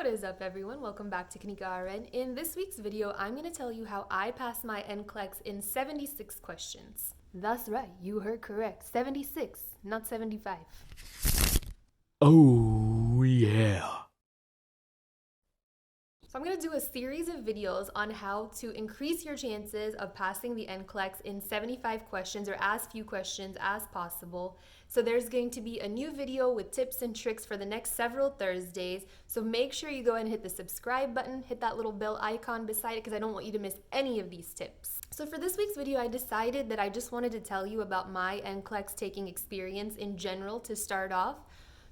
What is up, everyone? Welcome back to Kanika RN. In this week's video, I'm going to tell you how I passed my NCLEX in 76 questions. That's right, you heard correct. 76, not 75. Oh, yeah. So I'm going to do a series of videos on how to increase your chances of passing the NCLEX in 75 questions or as few questions as possible. So there's going to be a new video with tips and tricks for the next several Thursdays. So make sure you go ahead and hit the subscribe button, hit that little bell icon beside it because I don't want you to miss any of these tips. So for this week's video, I decided that I just wanted to tell you about my NCLEX taking experience in general to start off.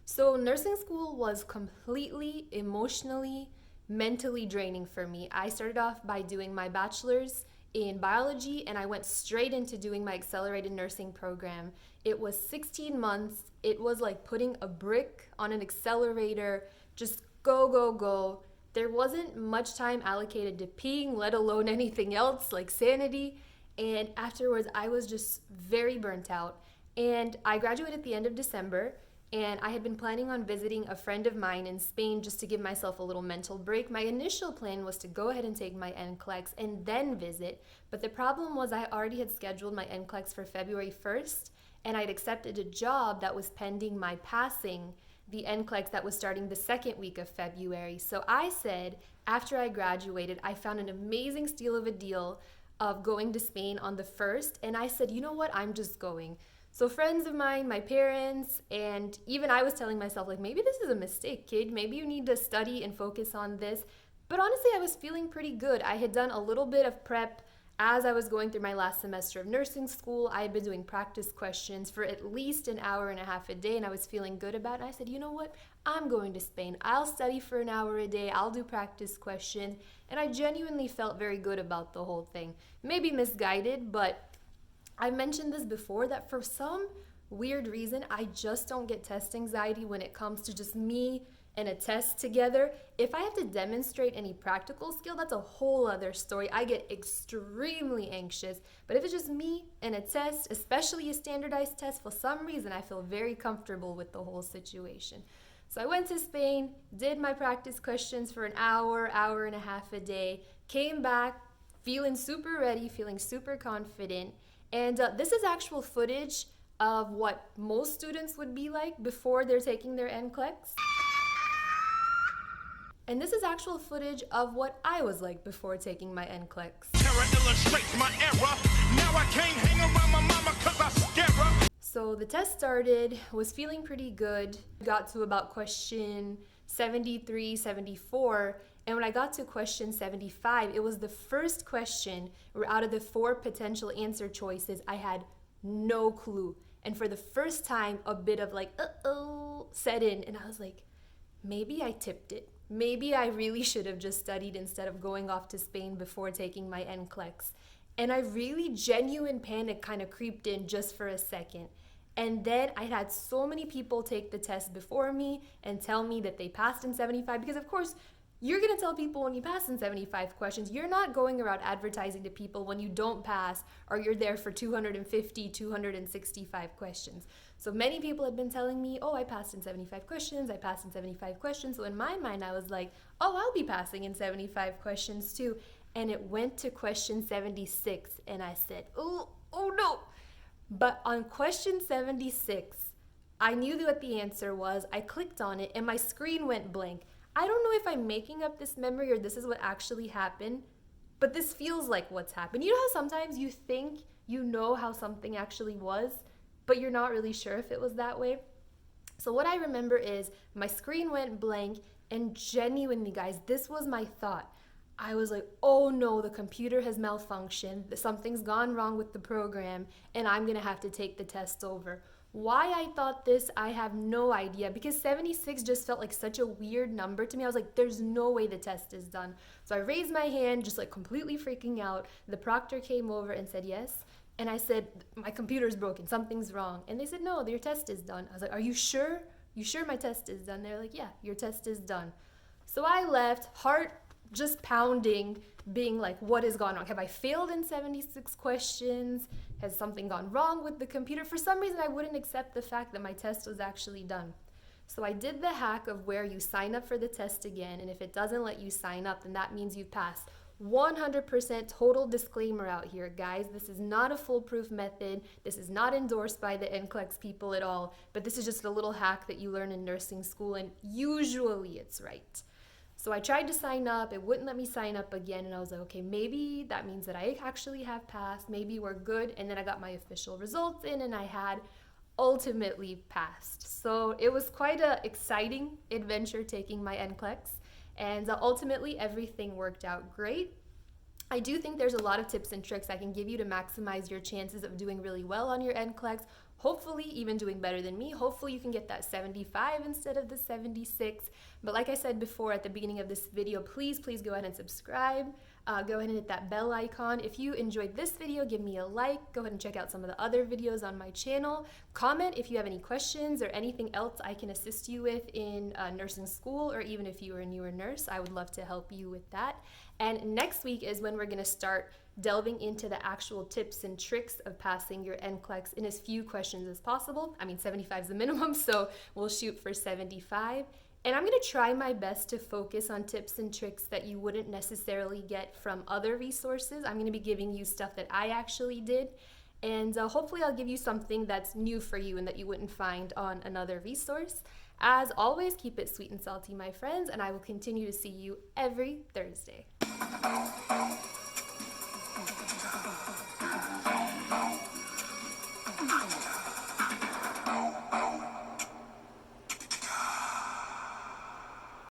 So nursing school was completely emotionally, mentally draining for me. I started off by doing my bachelor's in biology and I went straight into doing my accelerated nursing program. It was 16 months. It was like putting a brick on an accelerator, just go, go, go. There wasn't much time allocated to peeing, let alone anything else like sanity. And afterwards, I was just very burnt out. And I graduated at the end of December. And I had been planning on visiting a friend of mine in Spain just to give myself a little mental break. My initial plan was to go ahead and take my NCLEX and then visit, but the problem was I already had scheduled my NCLEX for February 1st, and I'd accepted a job that was pending my passing the NCLEX that was starting the second week of February. So I said, after I graduated, I found an amazing steal of a deal of going to Spain on the 1st, and I said, you know what, I'm just going. So friends of mine, my parents, and even I was telling myself, like, maybe this is a mistake, kid. Maybe you need to study and focus on this. But honestly, I was feeling pretty good. I had done a little bit of prep as I was going through my last semester of nursing school. I had been doing practice questions for at least an hour and a half a day, and I was feeling good about it. And I said, you know what? I'm going to Spain. I'll study for an hour a day. I'll do practice questions. And I genuinely felt very good about the whole thing. Maybe misguided, but I mentioned this before that for some weird reason, I just don't get test anxiety when it comes to just me and a test together. If I have to demonstrate any practical skill, that's a whole other story. I get extremely anxious. But if it's just me and a test, especially a standardized test, for some reason, I feel very comfortable with the whole situation. So I went to Spain, did my practice questions for an hour, hour and a half a day, came back feeling super ready, feeling super confident. And this is actual footage of what most students would be like before they're taking their NCLEX. And this is actual footage of what I was like before taking my NCLEX. So the test started, was feeling pretty good. Got to about question 73, 74. And when I got to question 75, it was the first question where out of the 4 potential answer choices, I had no clue. And for the first time, a bit of like, uh-oh, set in. And I was like, maybe I tipped it. Maybe I really should have just studied instead of going off to Spain before taking my NCLEX. And I really genuine panic kind of creeped in just for a second. And then I had so many people take the test before me and tell me that they passed in 75 because, of course, you're going to tell people when you pass in 75 questions. You're not going around advertising to people when you don't pass or you're there for 250, 265 questions. So many people had been telling me, oh, I passed in 75 questions. I passed in 75 questions. So in my mind, I was like, oh, I'll be passing in 75 questions too. And it went to question 76. And I said, oh no. But on question 76, I knew what the answer was. I clicked on it and my screen went blank. I don't know if I'm making up this memory or this is what actually happened, but this feels like what's happened. You know how sometimes you think you know how something actually was, but you're not really sure if it was that way? So what I remember is my screen went blank, and genuinely, guys, this was my thought. I was like, oh no, the computer has malfunctioned. Something's gone wrong with the program, and I'm gonna have to take the test over. Why I thought this, I have no idea, because 76 just felt like such a weird number to me. I was like, there's no way the test is done. So I raised my hand, just like completely freaking out. The proctor came over and said yes. And I said, my computer's broken, something's wrong. And they said, no, your test is done. I was like, are you sure? You sure my test is done? They're like, yeah, your test is done. So I left, heart just pounding, being like, what has gone wrong? Have I failed in 76 questions? Has something gone wrong with the computer? For some reason, I wouldn't accept the fact that my test was actually done. So I did the hack of where you sign up for the test again, and if it doesn't let you sign up, then that means you've passed. 100% total disclaimer out here, guys. This is not a foolproof method. This is not endorsed by the NCLEX people at all, but this is just a little hack that you learn in nursing school, and usually it's right. So I tried to sign up, it wouldn't let me sign up again, and I was like, okay, maybe that means that I actually have passed, maybe we're good. And then I got my official results in, and I had ultimately passed. So it was quite an exciting adventure taking my NCLEX, and ultimately everything worked out great. I do think there's a lot of tips and tricks I can give you to maximize your chances of doing really well on your NCLEX, hopefully even doing better than me. Hopefully you can get that 75 instead of the 76. But like I said before at the beginning of this video, please go ahead and subscribe. Go ahead and hit that bell icon. If you enjoyed this video, give me a like. Go ahead and check out some of the other videos on my channel. Comment if you have any questions or anything else I can assist you with in nursing school, or even if you are a newer nurse, I would love to help you with that. And next week is when we're going to start delving into the actual tips and tricks of passing your NCLEX in as few questions as possible. I mean, 75 is the minimum, so we'll shoot for 75. And I'm going to try my best to focus on tips and tricks that you wouldn't necessarily get from other resources. I'm going to be giving you stuff that I actually did. And hopefully I'll give you something that's new for you and that you wouldn't find on another resource. As always, keep it sweet and salty, my friends, and I will continue to see you every Thursday.